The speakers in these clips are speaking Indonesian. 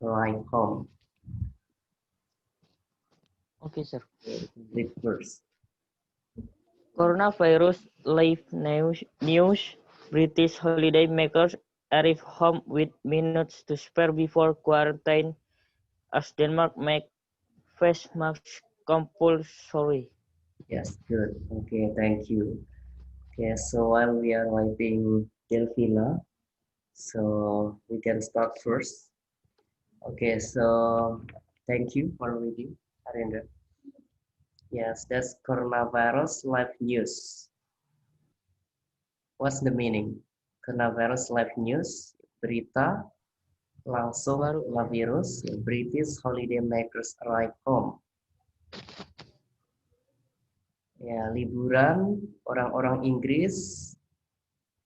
arrive home. Okay, sir. Read first. Coronavirus live news. British holiday makers arrive home with minutes to spare before quarantine as Denmark make face masks compulsory. Yes, good. Okay, thank you. Okay, so while we are waiting Delphina, so we can start first. Okay, so thank you for reading, Arindra. Yes, that's coronavirus live news. What's the meaning? Coronavirus live news, berita langsung coronavirus, British holiday makers arrive home. Ya, liburan orang-orang Inggris,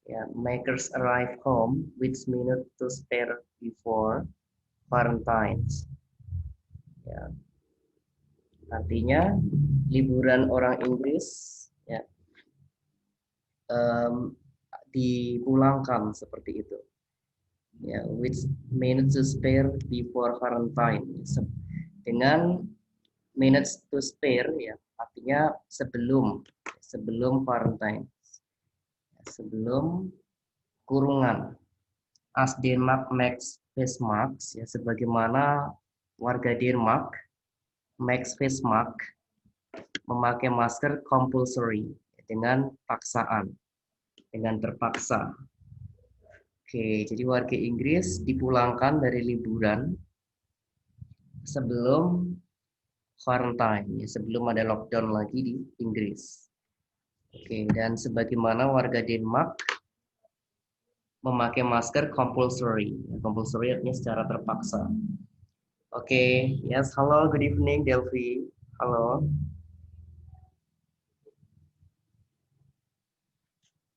ya, makers arrive home with minute to spare before quarantine. Ya, artinya liburan orang Inggris, ya, dipulangkan seperti itu. Ya, with minutes to spare before quarantine. Dengan minutes to spare, ya, artinya sebelum quarantine, sebelum kurungan. As Denmark makes face masks, ya, sebagaimana warga Denmark makes face mask, memakai masker compulsory, dengan paksaan, dengan terpaksa. Oke, jadi warga Inggris dipulangkan dari liburan sebelum quarantine, ya, sebelum ada lockdown lagi di Inggris. Oke, dan sebagaimana warga Denmark memakai masker compulsory. Compulsory artinya secara terpaksa. Oke, yes, hello, good evening, Delphi. Halo.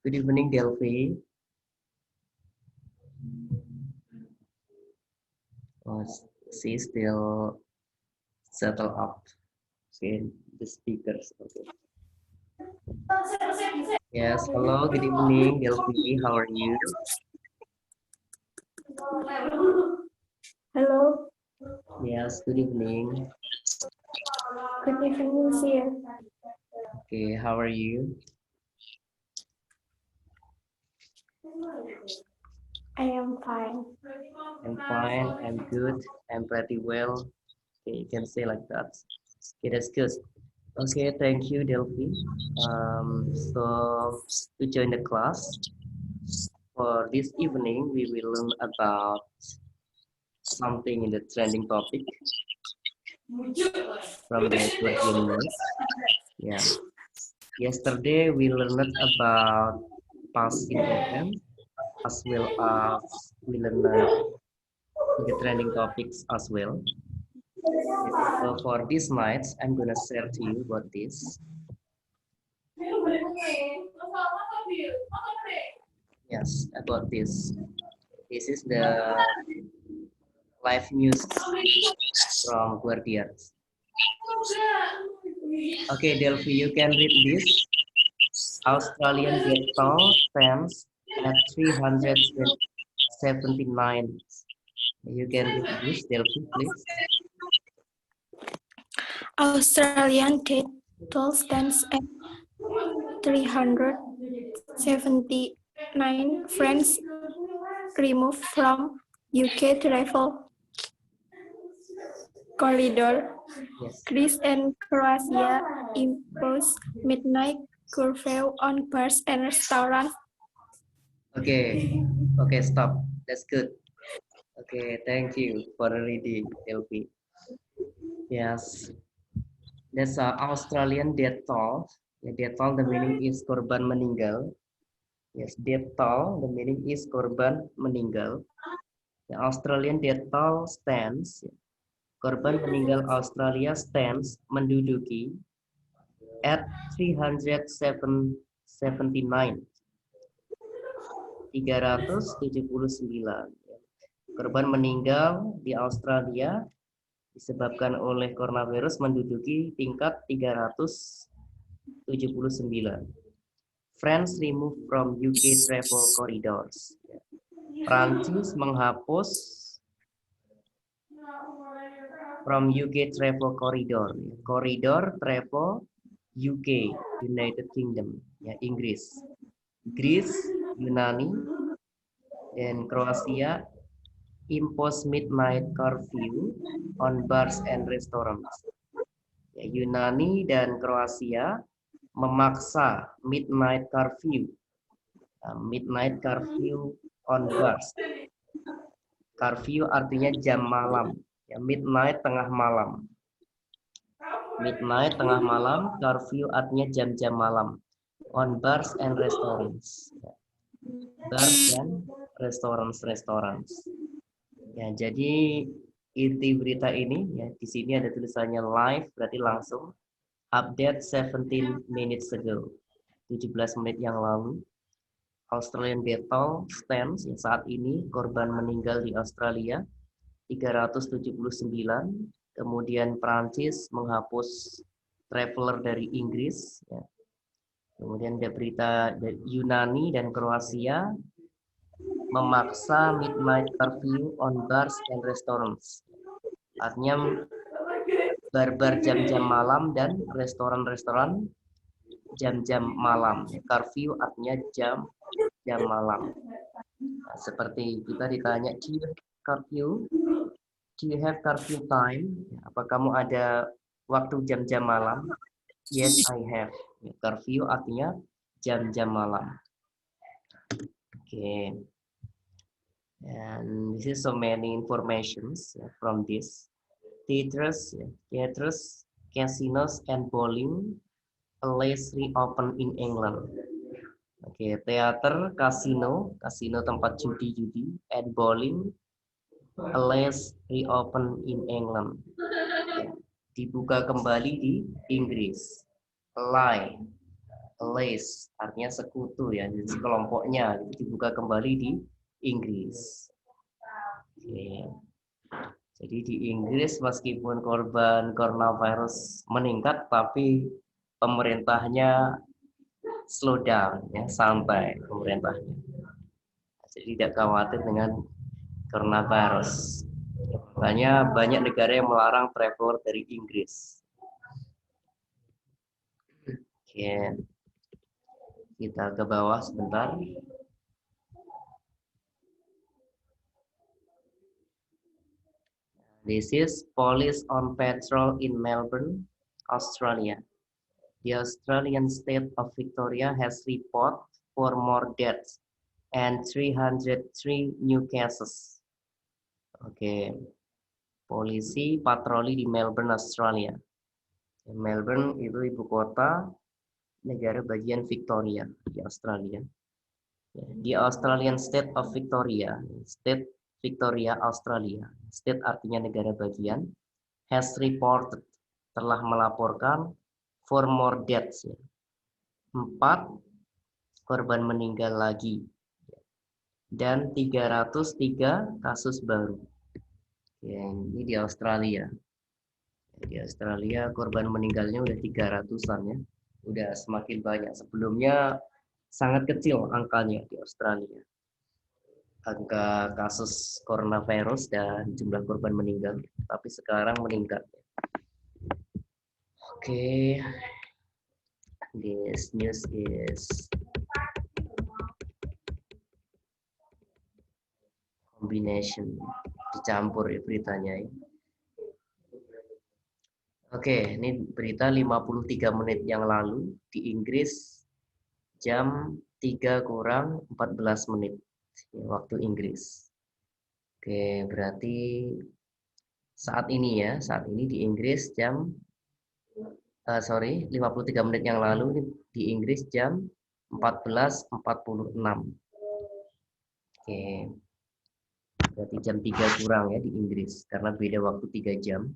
Good evening, Delphi. Oh, she still settle up. Okay, the speakers. Okay. Yes, hello, good evening, Delphi. How are you? Hello. Yes, good evening. Good evening, sir. Okay, how are you? I am fine. I'm fine, I'm good, I'm pretty well. Okay, you can say like that. Okay, that's good. Okay, thank you, Delphi. So to join the class, for this evening, we will learn about something in the trending topic from the Guardian News. Yeah. Yesterday, we learned about past events as well as we learned the trending topics as well. So for this night, I'm gonna share to you about this. Yes, about this. This is the live news from Guardian. Okay, Delphi, you can read this. Australian death toll stands at 379. You can read this, Delphi, please. Australian death toll stands at 379. Friends removed from UK travel corridor. Yes. Greece and Croatia impose midnight curfew on bars and restaurants. Okay, okay, stop. That's good. Okay, thank you for reading, Delphi. Yes, that's Australian death toll. Yeah, death toll, the meaning is korban meninggal. Yes, death toll, the meaning is korban meninggal. The Australian death toll stands, korban meninggal Australia stands menduduki at 379. 379. Korban meninggal di Australia disebabkan oleh coronavirus menduduki tingkat 379. France removed from UK travel corridors. Prancis menghapus From UK travel corridor. Corridor travel UK, United Kingdom, ya Inggris. Greece, Yunani, dan Kroasia impose midnight curfew on bars and restaurants. Ya, Yunani dan Kroasia memaksa midnight curfew. Midnight curfew on bars. Curfew artinya jam malam. Ya, midnight tengah malam. Midnight tengah malam, curfew artinya jam-jam malam. On bars and restaurants. Ya. Bars dan restaurants. Ya, jadi inti berita ini ya di sini ada tulisannya live berarti langsung. Update 17 minutes ago. 17 menit yang lalu. Australian battle stands ya, saat ini korban meninggal di Australia 379. Kemudian Prancis menghapus traveler dari Inggris ya. Kemudian ada berita dari Yunani dan Kroasia memaksa midnight curfew on bars and restaurants. Artinya bar-bar jam-jam malam dan restoran-restoran jam-jam malam. Curfew artinya jam malam. Nah, seperti kita ditanya, do you have curfew time? Apa kamu ada waktu jam-jam malam? Yes, I have. Curfew artinya jam-jam malam. Okay. And this is so many informations from this. Theaters, casinos, and bowling less reopen in England. Oke, teater, kasino tempat judi, and bowling less reopen in England. Dibuka kembali di Inggris. Less artinya sekutu ya, jadi kelompoknya dibuka kembali di Inggris. Oke. Jadi di Inggris meskipun korban coronavirus meningkat, tapi pemerintahnya slow down, ya, santai pemerintahnya. Jadi tidak khawatir dengan coronavirus. Makanya banyak negara yang melarang traveler dari Inggris. Oke, kita ke bawah sebentar. This is police on patrol in Melbourne, Australia. The Australian state of Victoria has reported 4 more deaths and 303 new cases. Oke, polisi patroli di Melbourne, Australia. Melbourne itu ibu kota negara bagian Victoria di Australia. Di Australian state of Victoria, state Victoria, Australia. State artinya negara bagian. Has reported, telah melaporkan 4 more deaths. 4 korban meninggal lagi. Dan 303 kasus baru. Ini di Australia. Di Australia korban meninggalnya udah 300-an ya. Udah semakin banyak. Sebelumnya sangat kecil angkanya di Australia. Angka kasus coronavirus dan jumlah korban meninggal, tapi sekarang meningkat. Oke, this news is combination, dicampur ya beritanya ya. Oke, ini berita 53 menit yang lalu di Inggris jam 3 kurang 14 menit. Waktu Inggris. Oke, berarti saat ini di Inggris jam 53 menit yang lalu di Inggris jam 14.46. Oke. Berarti jam 3 kurang ya di Inggris karena beda waktu 3 jam.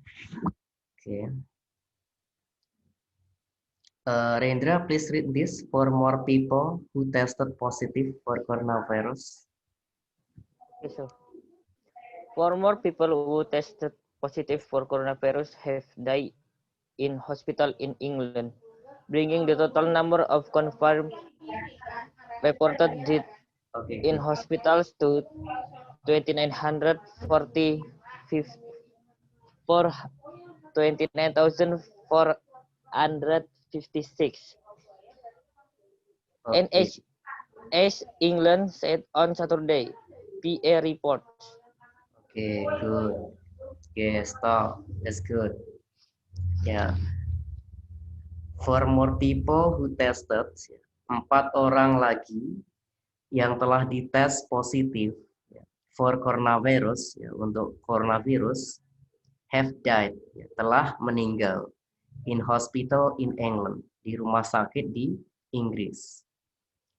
Oke. Rendra, please read this for more people who tested positive for coronavirus. Okay, so 4 more people who tested positive for coronavirus have died in hospital in England, bringing the total number of confirmed reported deaths in hospitals to 2,945 for 29,456. And Okay. as England said on Saturday, PA reports. Okay, good. Okay, stop. That's good. Yeah. For more people who tested, 4 orang lagi yang telah dites positif for coronavirus, untuk coronavirus, have died, telah meninggal in hospital in England, di rumah sakit di Inggris,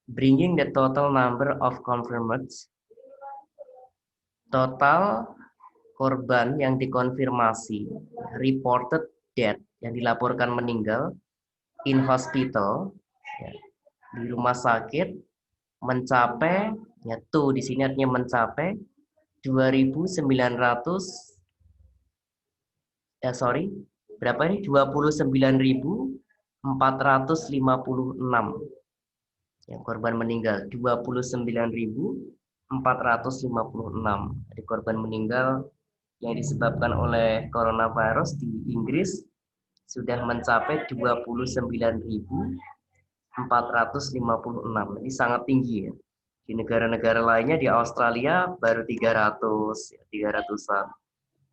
bringing the total number of confirmed, total korban yang dikonfirmasi, reported death, yang dilaporkan meninggal in hospital, di rumah sakit, mencapai, di sini artinya mencapai 2.900, berapa ini? 29.456 yang korban meninggal. 29.456 ada korban meninggal yang disebabkan oleh coronavirus di Inggris sudah mencapai 29.456. Ini sangat tinggi ya. Di negara-negara lainnya, di Australia baru 300-an.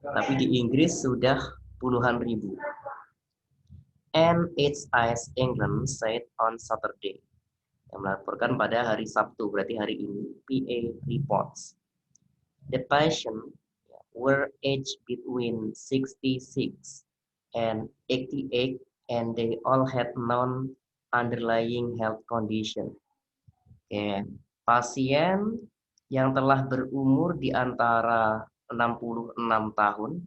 Tapi di Inggris sudah puluhan ribu. NHS England said on Saturday, yang melaporkan pada hari Sabtu, berarti hari ini, PA reports. The patient were aged between 66 and 88 and they all had non-underlying health condition. Oke, pasien yang telah berumur di antara 66 tahun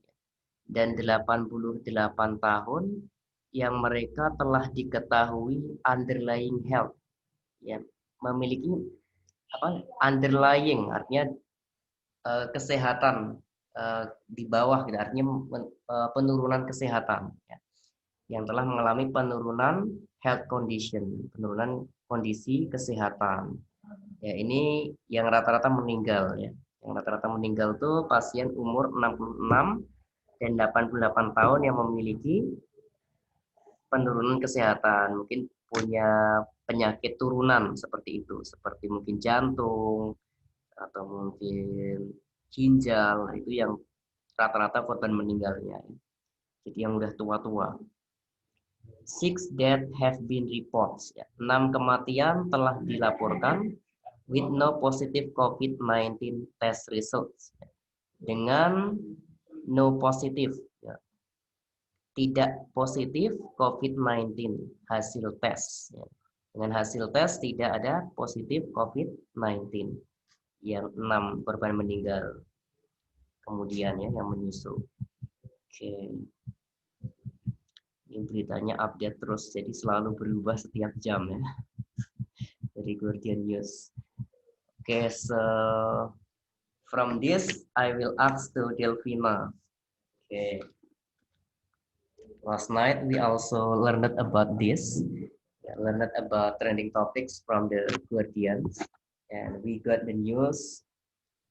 dan 88 tahun yang mereka telah diketahui underlying health, ya, memiliki underlying artinya kesehatan di bawah, gitu, artinya penurunan kesehatan, ya, yang telah mengalami penurunan health condition, penurunan kondisi kesehatan. Ya, ini yang rata-rata meninggal, ya. Yang rata-rata meninggal tuh pasien umur 66 dan 88 tahun yang memiliki penurunan kesehatan, mungkin punya penyakit turunan seperti itu, seperti mungkin jantung atau mungkin ginjal, itu yang rata-rata korban meninggalnya. Jadi yang udah tua-tua. 6 death have been reports, ya. 6 kematian telah dilaporkan with no positive COVID-19 test results, dengan no positive, ya, tidak positif COVID-19 hasil tes, ya. Dengan hasil tes tidak ada positif COVID-19, yang 6 korban meninggal kemudian, ya, yang menyusul. Oke, ini beritanya update terus, jadi selalu berubah setiap jam, ya, dari Guardian News. Oke, so from this I will ask to Delvina. Okay. Last night we also learned about this, learned about trending topics from the Guardians, and we got the news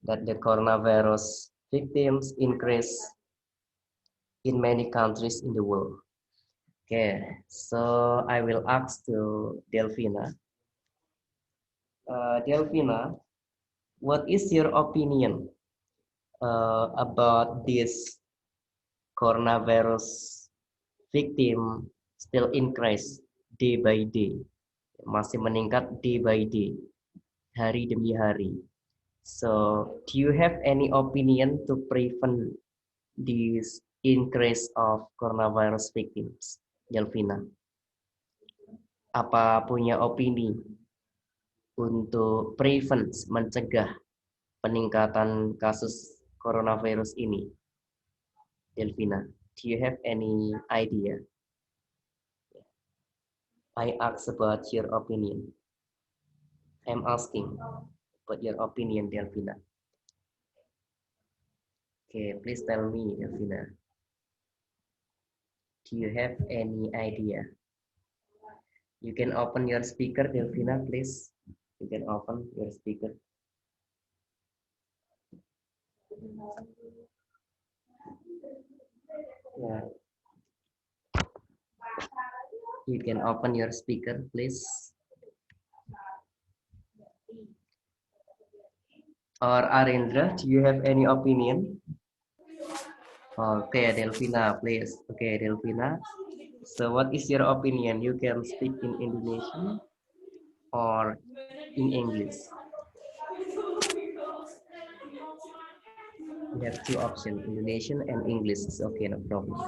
that the coronavirus victims increase in many countries in the world. Okay, so I will ask to Delvina. Delvina, what is your opinion about this coronavirus victim still increase day by day, masih meningkat day by day, hari demi hari. So, do you have any opinion to prevent this increase of coronavirus victims, Delvina? Apa punya opini untuk prevent, mencegah peningkatan kasus coronavirus ini, Delvina? Do you have any idea? I ask about your opinion. I'm asking about your opinion, Delvina. Okay, please tell me, Delvina. Do you have any idea? You can open your speaker, Delvina, please. You can open your speaker. Yeah. You can open your speaker, please. Or Arindra, do you have any opinion? Okay, Delvina, please. Okay, Delvina. So what is your opinion? You can speak in Indonesian or in English. You have two options, Indonesian and English. It's okay, no problem.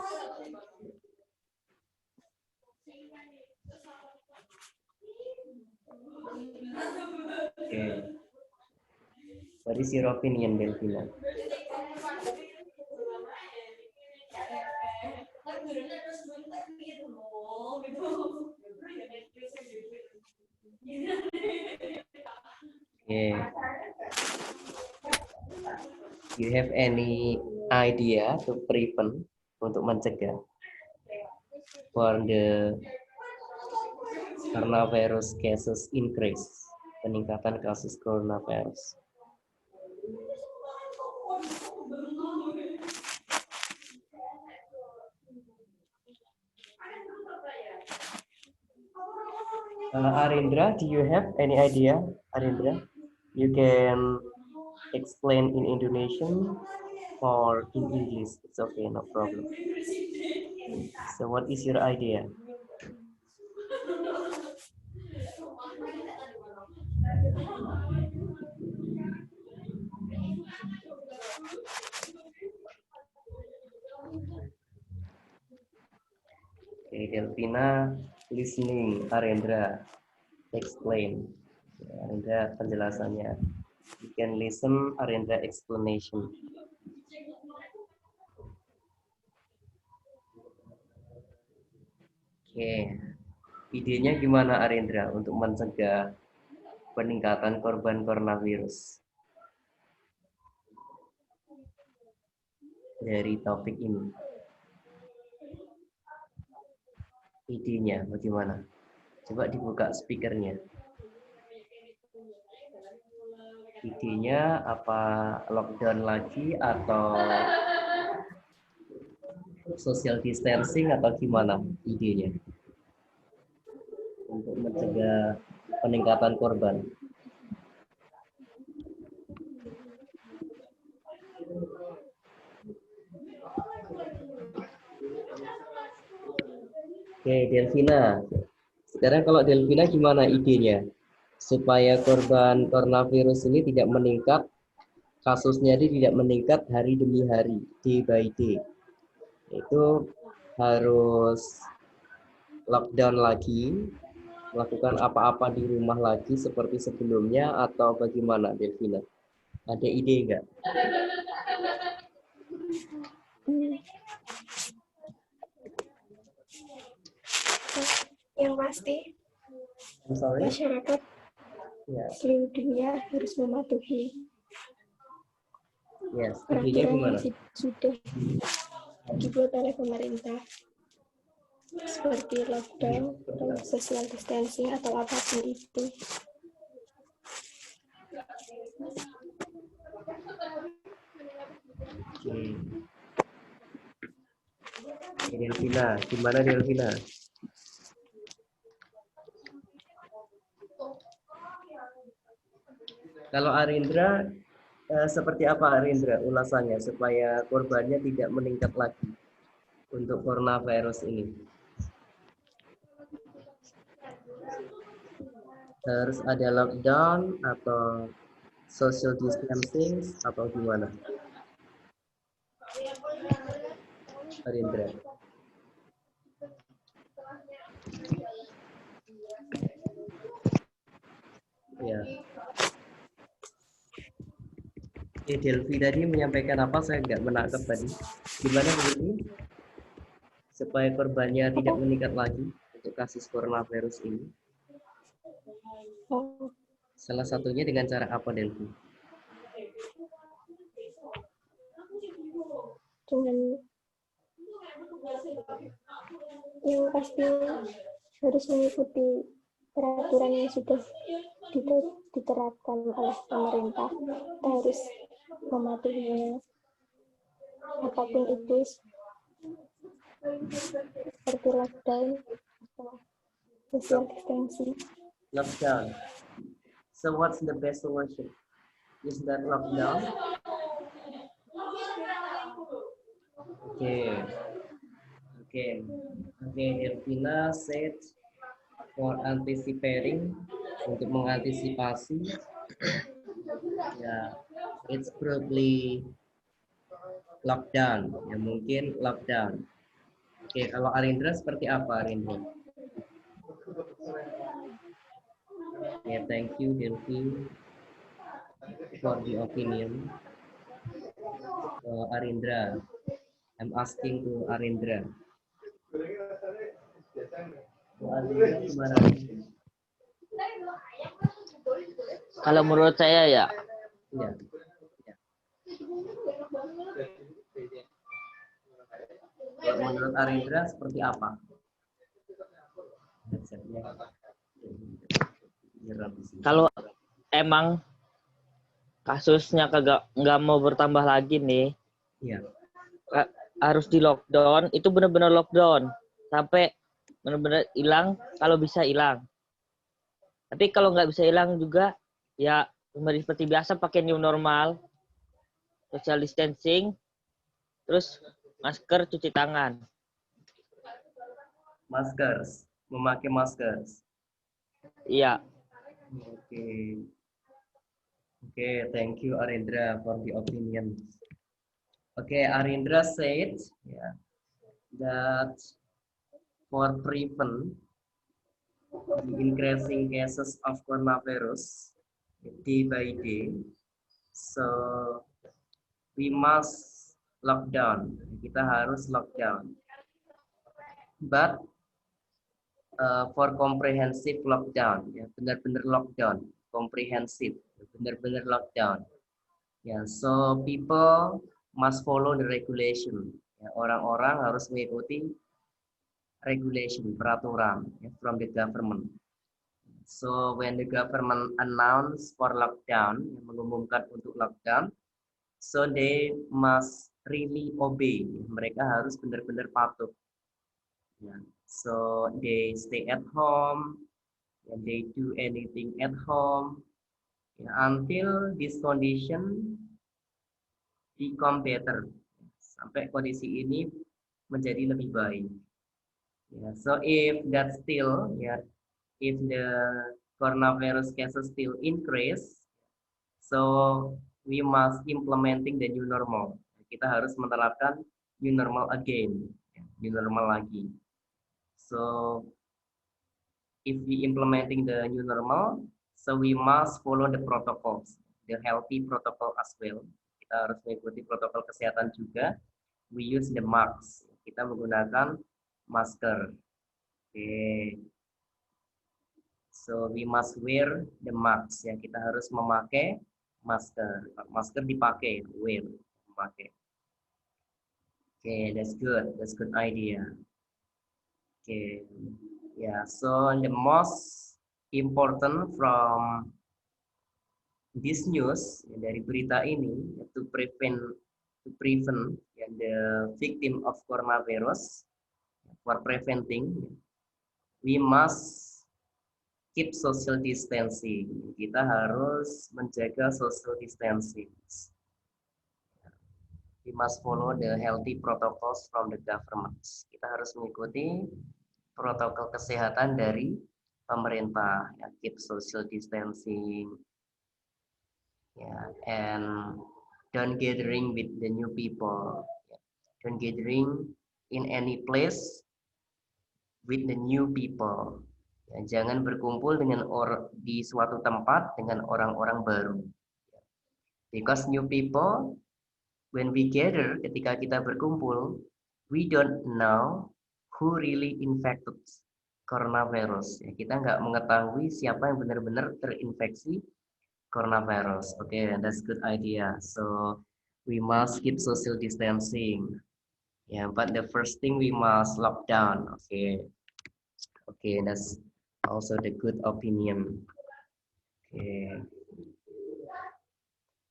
Okay. What is your opinion, Delvina? Okay. You have any idea to prevent untuk mencegah for the coronavirus cases increase, peningkatan kasus coronavirus? Arindra, do you have any idea? Arindra, you can explain in Indonesian or in English. It's okay, no problem. So what is your idea? Okay, Delvina, listening. Arindra, explain. Arindra, penjelasannya. You can listen Arindra explanation. Oke, idenya gimana Arindra untuk mencegah peningkatan korban coronavirus dari topik ini? Idenya bagaimana? Coba dibuka speakernya. Idenya apa, lockdown lagi atau social distancing atau gimana idenya untuk mencegah peningkatan korban? Oke, Delvina. Sekarang kalau Delvina gimana idenya supaya korban coronavirus ini tidak meningkat, kasusnya ini tidak meningkat hari demi hari, day by day? Itu harus lockdown lagi, melakukan apa-apa di rumah lagi seperti sebelumnya atau bagaimana, Delvina? Ada ide enggak? Yang pasti masyarakat seluruh dunia harus mematuhi peraturan yang sudah dibuat oleh pemerintah, seperti lockdown, social distancing atau apapun itu. Delvina, gimana Delvina? Kalau Arindra, seperti apa Arindra ulasannya supaya korbannya tidak meningkat lagi untuk coronavirus ini? Harus ada lockdown atau social distancing atau gimana? Arindra. Ya. Delvi tadi menyampaikan apa? Saya nggak menangkap tadi. Gimana begitu? Supaya korbannya tidak meningkat lagi untuk kasus coronavirus ini. Salah satunya dengan cara apa, Delvi? Dengan yang pasti harus mengikuti peraturan yang sudah diterapkan oleh pemerintah. Kita harus mematuhinya, apapun itu. seperti lockdown atau social distancing. Lockdown. So what's the best solution? Is that lockdown? Okay. Okay. Okay, Delvina said for anticipating, untuk mengantisipasi, ya, it's probably lockdown, ya mungkin lockdown. Oke, kalau Arindra seperti apa, Arindra? Ya, thank you, Delvi, for the opinion. Arindra, I'm asking to Arindra. Arindra gimana? Kalau menurut saya ya, Ya. Kalau menurut Arindra seperti apa? kalau emang kasusnya nggak mau bertambah lagi nih, Ya. harus di lockdown, itu benar-benar lockdown sampai benar-benar hilang kalau bisa hilang. Tapi kalau nggak bisa hilang juga ya kembali seperti biasa, pakai new normal, social distancing, terus masker, cuci tangan. Maskers, memakai masker. Iya. Oke. Oke, thank you Arindra for the opinion. Okay, Arindra said that for prevent the increasing cases of coronavirus day by day, so we must lockdown. Kita harus lockdown. But for comprehensive lockdown, ya benar-benar lockdown, comprehensive, benar-benar lockdown. Ya, so people must follow the regulation. Ya, orang-orang harus mengikuti regulation, peraturan ya, from the government. So when the government announce for lockdown, mengumumkan untuk lockdown, so they must really obey. Mereka harus benar-benar patuh. Ya. So they stay at home, and they do anything at home until this condition become better, sampai kondisi ini menjadi lebih baik. So if that still, if the coronavirus cases still increase, so we must implementing the new normal. Kita harus menerapkan new normal again, new normal lagi. So if we implementing the new normal, so we must follow the protocols, the healthy protocol as well. Kita harus mengikuti protokol kesehatan juga. We use the mask. Kita menggunakan masker. Okay. So we must wear the mask. Ya, kita harus memakai masker. Masker dipakai, wear, memakai. Okay, that's good. That's good idea. Okay. Yeah, so the most important from this news, dari berita ini, to prevent the victim of coronavirus, for preventing, we must keep social distancing. Kita harus menjaga social distancing. We must follow the healthy protocols from the government. Kita harus mengikuti protokol kesehatan dari pemerintah, ya, keep social distancing, and don't gathering with the new people, don't gathering in any place with the new people. Ya, jangan berkumpul dengan di suatu tempat dengan orang-orang baru. Because new people, when we gather, ketika kita berkumpul, we don't know who really infected coronavirus. Ya, kita nggak mengetahui siapa yang benar-benar terinfeksi coronavirus. Okay, that's good idea. So we must keep social distancing. Yeah, but the first thing we must lock down. Okay, that's also the good opinion. Okay.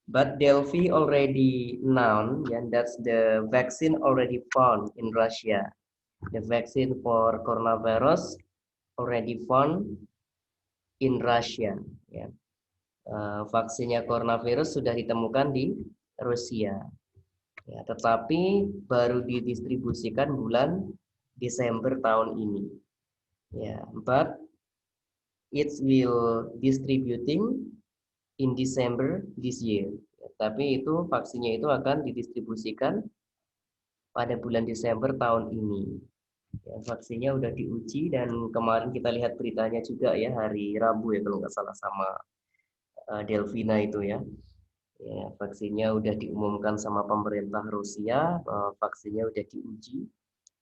But Delphi already known, and that's the vaccine already found in Russia. The vaccine for coronavirus already found in Russia. Ya. Vaksinnya coronavirus sudah ditemukan di Rusia. Ya, tetapi baru didistribusikan bulan Desember tahun ini. Ya, but it will distributing in December this year. Ya, tapi itu vaksinnya itu akan didistribusikan pada bulan Desember tahun ini. Ya, vaksinnya udah diuji dan kemarin kita lihat beritanya juga ya hari Rabu ya kalau nggak salah sama Delvina itu ya. Ya, vaksinnya udah diumumkan sama pemerintah Rusia, vaksinnya udah diuji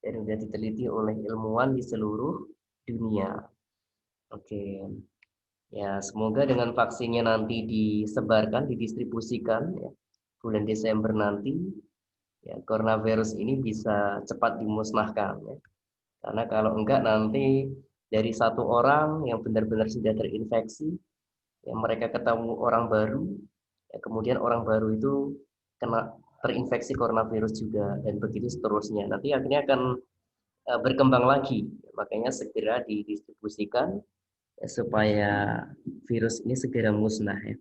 dan udah diteliti oleh ilmuwan di seluruh dunia. Oke, ya semoga dengan vaksinnya nanti disebarkan, didistribusikan ya, bulan Desember nanti, ya coronavirus ini bisa cepat dimusnahkan. Ya. Karena kalau enggak nanti dari satu orang yang benar-benar sudah terinfeksi, ya mereka ketemu orang baru, ya, kemudian orang baru itu kena terinfeksi coronavirus juga dan begitu seterusnya. Nanti akhirnya akan berkembang lagi, makanya segera didistribusikan ya, supaya virus ini segera musnah ya.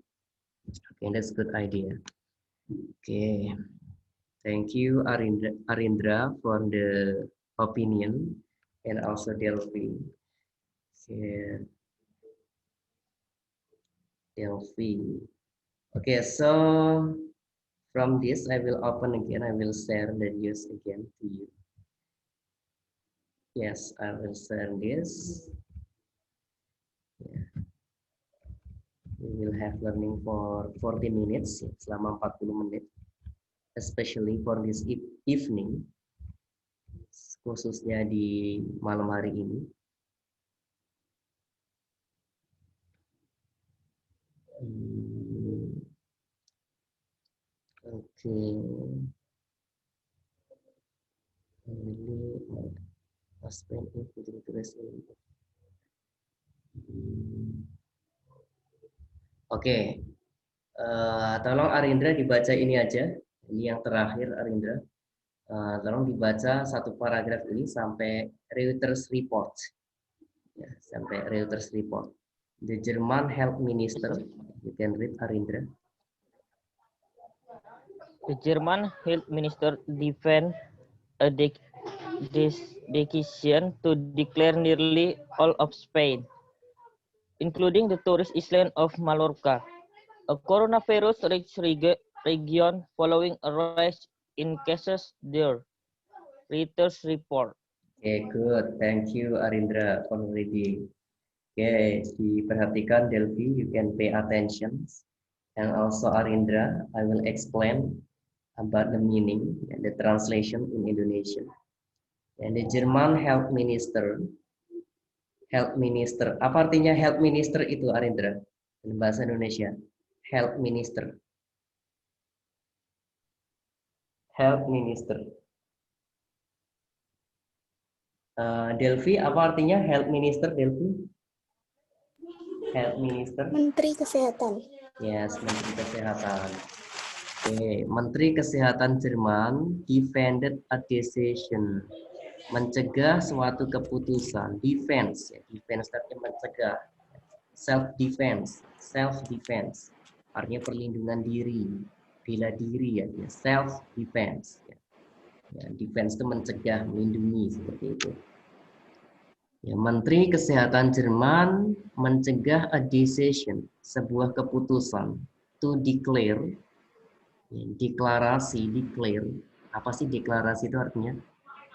Okay, that's good idea. Okay, thank you Arindra for the opinion and also Delphi. Okay. Delphi. Okay, so from this I will open again. I will share the news again to you. Yes, I will share this. Yeah. We will have learning for 40 minutes, selama 40 menit, especially for this evening, khususnya di malam hari ini. Okay. Oke, tolong Arindra dibaca ini aja. Ini yang terakhir Arindra. Tolong dibaca satu paragraf ini sampai Reuters report. Ya, sampai Reuters report. The German Health Minister, you can read Arindra. The German Health Minister defended a decision to declare nearly all of Spain, including the tourist island of Mallorca, a coronavirus-rich region following a rise in cases there. Reuters report. Okay, good. Thank you Arindra for reading. Okay, diperhatikan Delphi, you can pay attention. And also Arindra, I will explain about the meaning and the translation in Indonesian. And the German Health Minister, apa artinya Health Minister itu Arindra? Dalam bahasa Indonesia, Health Minister. Health Minister. Delphi, apa artinya Health Minister, Delphi? Health Minister. Menteri Kesehatan. Yes, Menteri Kesehatan. Okay. Menteri Kesehatan Jerman defended a decision, mencegah suatu keputusan, defense, ya. Defense artinya mencegah, self defense, artinya perlindungan diri, bela diri ya, self defense. Ya, defense itu mencegah, melindungi seperti itu. Ya, Menteri Kesehatan Jerman mencegah a decision, sebuah keputusan, to declare. Deklarasi, declare. Apa sih deklarasi itu artinya?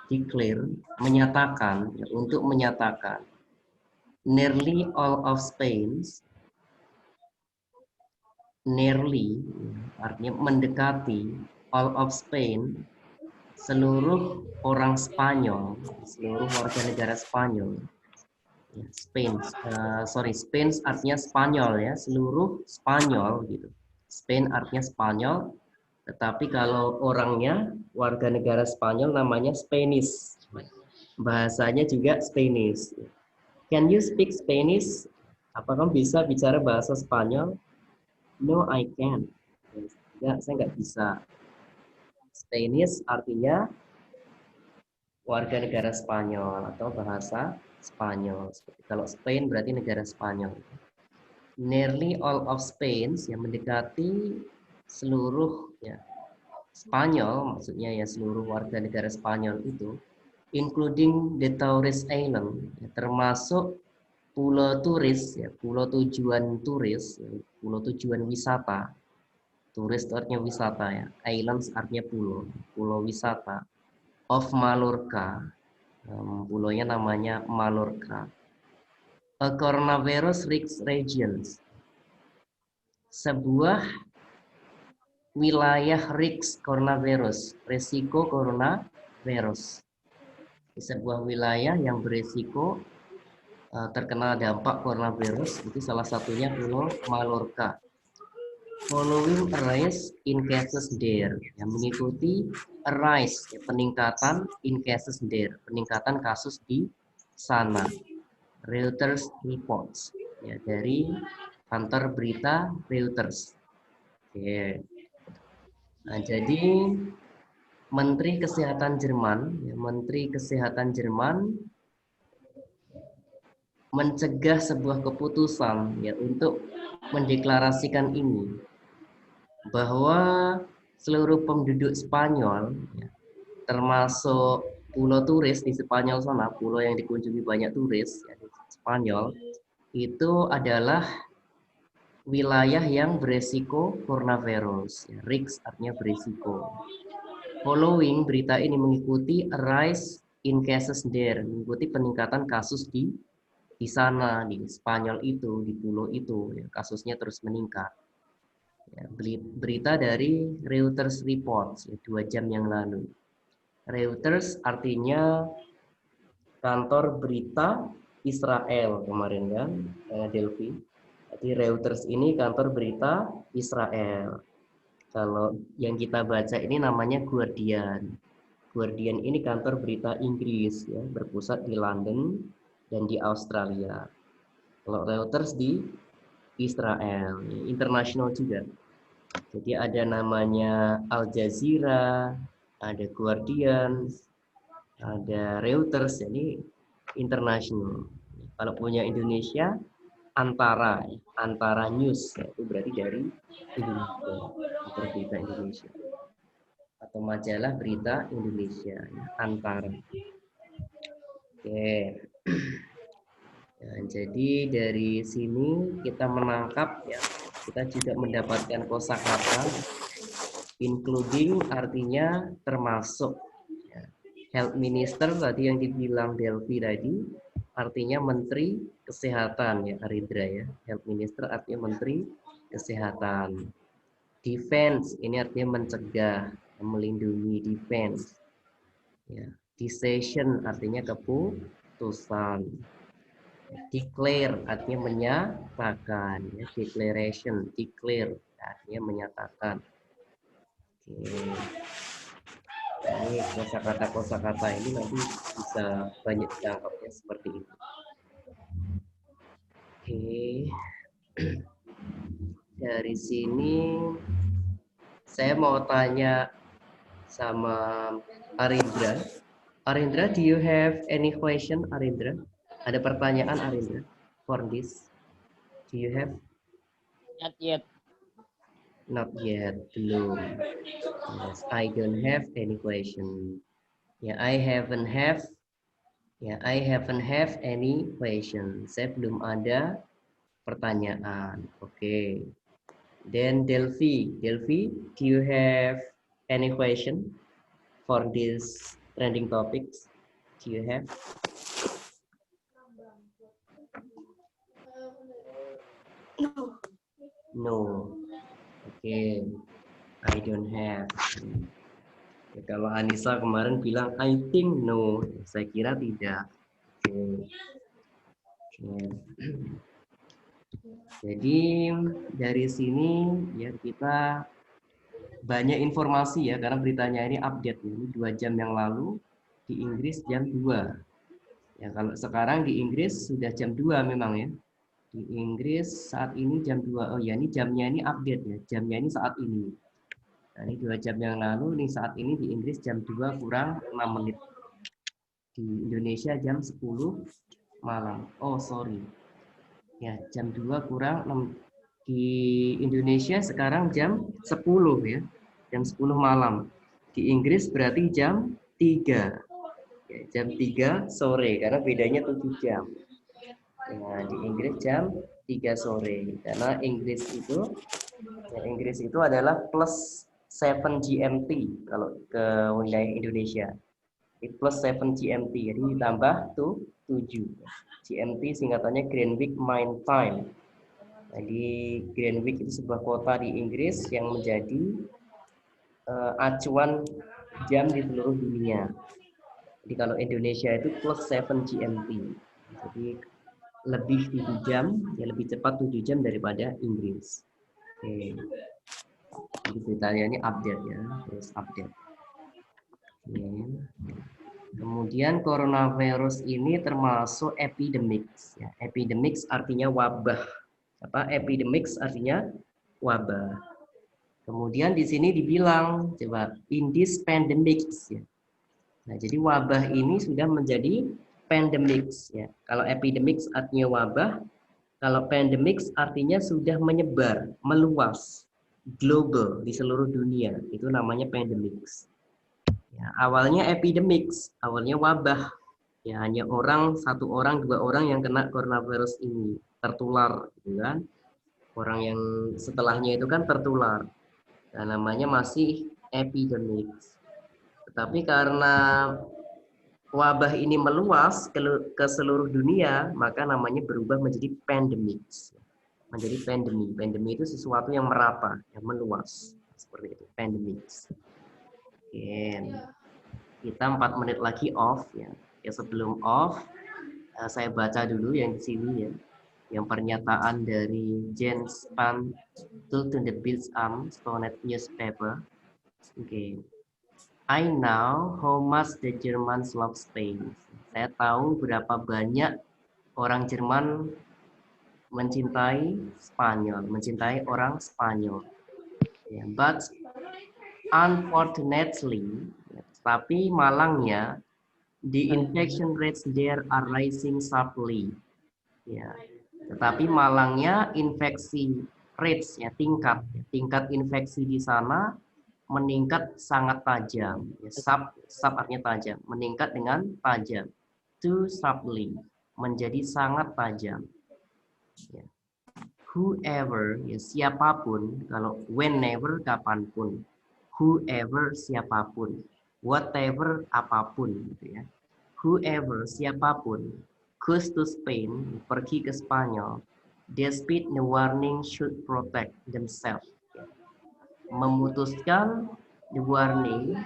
Declare, menyatakan, ya, untuk menyatakan. Nearly all of Spain, nearly, artinya mendekati, all of Spain, seluruh orang Spanyol, seluruh warga negara Spanyol. Ya, Spain artinya Spanyol ya, seluruh Spanyol gitu. Spain artinya Spanyol. Tetapi kalau orangnya warga negara Spanyol namanya Spanish. Bahasanya juga Spanish. Can you speak Spanish? Apakah kamu bisa bicara bahasa Spanyol? No, I can't. Ya, saya nggak bisa. Spanish artinya warga negara Spanyol atau bahasa Spanyol. Kalau Spain berarti negara Spanyol. Nearly all of Spain yang mendekati seluruh ya Spanyol, maksudnya ya seluruh warga negara Spanyol itu, including the tourist island, ya, termasuk pulau turis, ya, pulau tujuan turis, ya, pulau tujuan wisata. Turis itu artinya wisata ya, islands artinya pulau, pulau wisata. Of Mallorca, pulaunya namanya Mallorca. A coronavirus risk regions, sebuah wilayah risk coronavirus, resiko coronavirus. Sebuah wilayah yang beresiko terkena dampak coronavirus, itu salah satunya Pulau Mallorca. Following a rise in cases there, yang mengikuti a rise, ya, peningkatan in cases there, peningkatan kasus di sana. Reuters reports, ya, dari kantor berita Reuters. Oke. Nah, jadi Menteri Kesehatan Jerman, ya, Menteri Kesehatan Jerman mencegah sebuah keputusan ya untuk mendeklarasikan ini bahwa seluruh penduduk Spanyol, ya, termasuk pulau turis di Spanyol sana, pulau yang dikunjungi banyak turis ya, di Spanyol, itu adalah wilayah yang beresiko coronavirus. Ya, risk artinya beresiko. Following berita ini mengikuti a rise in cases there, mengikuti peningkatan kasus di sana, di Spanyol itu, di pulau itu, ya, kasusnya terus meningkat. Ya, berita dari Reuters Reports, ya, 2 jam yang lalu. Reuters artinya kantor berita Israel kemarin kan, Delphi. Jadi Reuters ini kantor berita Israel. Kalau yang kita baca ini namanya Guardian. Guardian ini kantor berita Inggris ya, berpusat di London dan di Australia. Kalau Reuters di Israel, internasional juga. Jadi ada namanya Al Jazeera, ada Guardian, ada Reuters, jadi internasional. Kalau punya Indonesia, Antara News, itu berarti dari Indonesia, berita Indonesia atau majalah berita Indonesia, Antara. Oke. Nah, jadi dari sini kita menangkap ya, kita juga mendapatkan kosakata including artinya termasuk. Ya. Health Minister tadi yang dibilang Delphi tadi artinya Menteri Kesehatan ya, Arindra ya. Health Minister artinya Menteri Kesehatan. Defense ini artinya mencegah, melindungi, defense. Ya. Decision artinya keputusan. Declare artinya menyatakan, ya. Declaration, declare artinya menyatakan. Oke. Ini kosakata ini nanti bisa banyak ditangkapnya seperti itu. Oke. Dari sini saya mau tanya sama Arindra. Arindra, do you have any question, Arindra? Ada pertanyaan, Arindra, for this? Do you have? Not yet. Not yet, belum. Yes, I don't have any question. Ya, I haven't have any question. Saya belum ada pertanyaan. Oke. Then Delphi, do you have any question for this trending topics? Do you have? No. No. Oke. I don't have. Ya, kalau Anissa kemarin bilang I think no, saya kira tidak. Oke. Jadi dari sini ya kita banyak informasi ya, karena beritanya ini update ini 2 jam yang lalu, di Inggris jam 2. Ya, kalau sekarang di Inggris sudah jam 2 memang ya. Di Inggris saat ini jam 2. Oh ya, ini jamnya ini update ya. Jamnya ini saat ini. Nah, ini 2 jam yang lalu, nih saat ini di Inggris jam 2 kurang 6 menit. Di Indonesia jam 10 malam. Oh, sorry. Ya, jam 2 kurang 6. Di Indonesia sekarang jam 10 ya. Jam 10 malam. Di Inggris berarti jam 3. Ya, jam 3 sore karena bedanya 7 jam. Nah, di Inggris jam 3 sore karena Inggris itu adalah plus 7 GMT kalau ke wilayah Indonesia. Plus 7 GMT, jadi ditambah tuh 7. GMT singkatannya Greenwich Mean Time. Jadi Greenwich itu sebuah kota di Inggris yang menjadi acuan jam di seluruh dunia. Jadi kalau Indonesia itu plus 7 GMT. Jadi lebih 7 jam, ya lebih cepat 7 jam daripada Inggris. Oke. Jadi ceritanya ini update ya, terus update. Oke. Kemudian coronavirus ini termasuk epidemics. Ya, epidemics artinya wabah. Epidemics artinya wabah. Kemudian di sini dibilang, coba in this pandemics. Ya. Nah, jadi wabah ini sudah menjadi pandemics. Ya. Kalau epidemics artinya wabah, kalau pandemics artinya sudah menyebar, meluas, global di seluruh dunia. Itu namanya pandemics. Ya, awalnya epidemics, awalnya wabah. Ya, hanya satu orang, 2 orang yang kena coronavirus ini tertular, gitu kan? Orang yang setelahnya itu kan tertular. Nah, namanya masih epidemics. Tetapi karena wabah ini meluas ke seluruh dunia, maka namanya berubah menjadi pandemics. Menjadi pandemi. Pandemi itu sesuatu yang merata, yang meluas. Seperti itu, pandemics. Oke. Kita 4 menit lagi off ya. Ya sebelum off, saya baca dulu yang di sini ya. Yang pernyataan dari Jens van Tulpenbillsam, Stonet Newspaper. Oke. I know how much the Germans love Spain. Saya tahu berapa banyak orang Jerman mencintai Spanyol, mencintai orang Spanyol. Yeah, but unfortunately, tapi malangnya, the infection rates there are rising sharply. Ya, tetapi malangnya infeksi rates ya tingkat infeksi di sana meningkat sangat tajam. Ya, sharp artinya tajam, meningkat dengan tajam. Too sharply, menjadi sangat tajam. Ya. Whoever, ya siapapun, kalau whenever kapanpun, whoever siapapun, whatever apapun, gitu ya. Whoever siapapun, goes to Spain, pergi ke Spanyol, despite the warning should protect themselves. Memutuskan the warning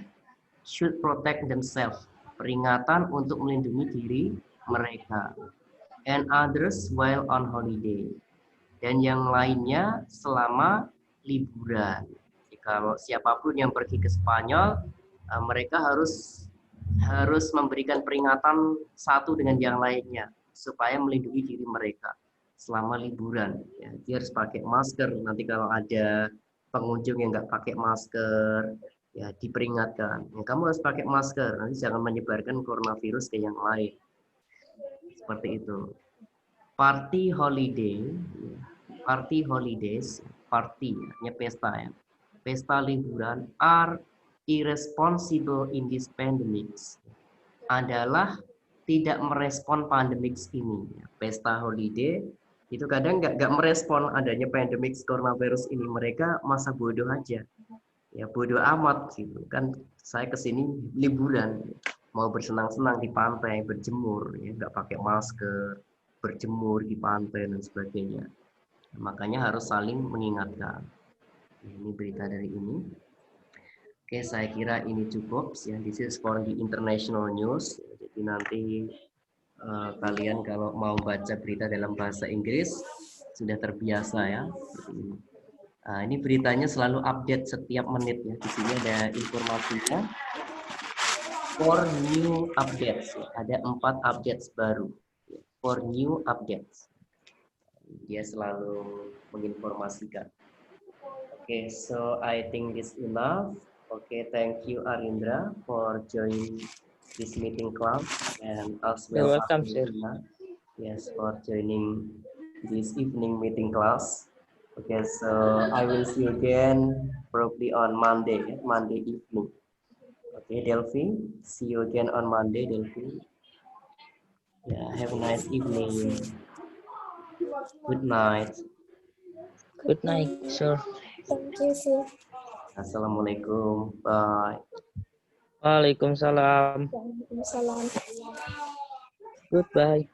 should protect themselves, peringatan untuk melindungi diri mereka, and others while on holiday, dan yang lainnya selama liburan. Jadi, kalau siapapun yang pergi ke Spanyol, mereka harus memberikan peringatan satu dengan yang lainnya supaya melindungi diri mereka selama liburan. Ya, dia harus pakai masker. Nanti kalau ada pengunjung yang nggak pakai masker, ya diperingatkan. Ya, kamu harus pakai masker. Nanti jangan menyebarkan coronavirus ke yang lain. Seperti itu. Party holiday, party holidays, party, artinya pesta ya. Pesta liburan are irresponsible in this pandemics, adalah tidak merespon pandemics ini. Pesta holiday itu kadang nggak merespon adanya pandemic coronavirus ini. Mereka masa bodoh aja. Ya bodoh amat gitu kan. Saya kesini liburan, mau bersenang-senang di pantai, berjemur, ya nggak pakai masker, berjemur di pantai dan sebagainya. Makanya harus saling mengingatkan. Ini berita dari ini. Oke, saya kira ini cukup. Ya, this is for the international news. Jadi nanti kalian kalau mau baca berita dalam bahasa Inggris sudah terbiasa ya. Seperti ini. Ini beritanya selalu update setiap menit ya. Di sini ada informasinya. For new updates, ya. Ada 4 updates baru. For new updates, dia selalu menginformasikan. Okay, so I think this enough. Okay, thank you Arindra for joining this meeting class. And as You're well welcome, as sir. Lina, yes, for joining this evening meeting class. Okay, so I will see you again probably on Monday, Monday evening. Okay, Delphi, see you again on Monday, Delphi. Yeah, have a nice evening. Good night. Good Good night, night. sir. Thank you, sir. Assalamualaikum. Bye. Waalaikumsalam. Waalaikumsalam. Goodbye.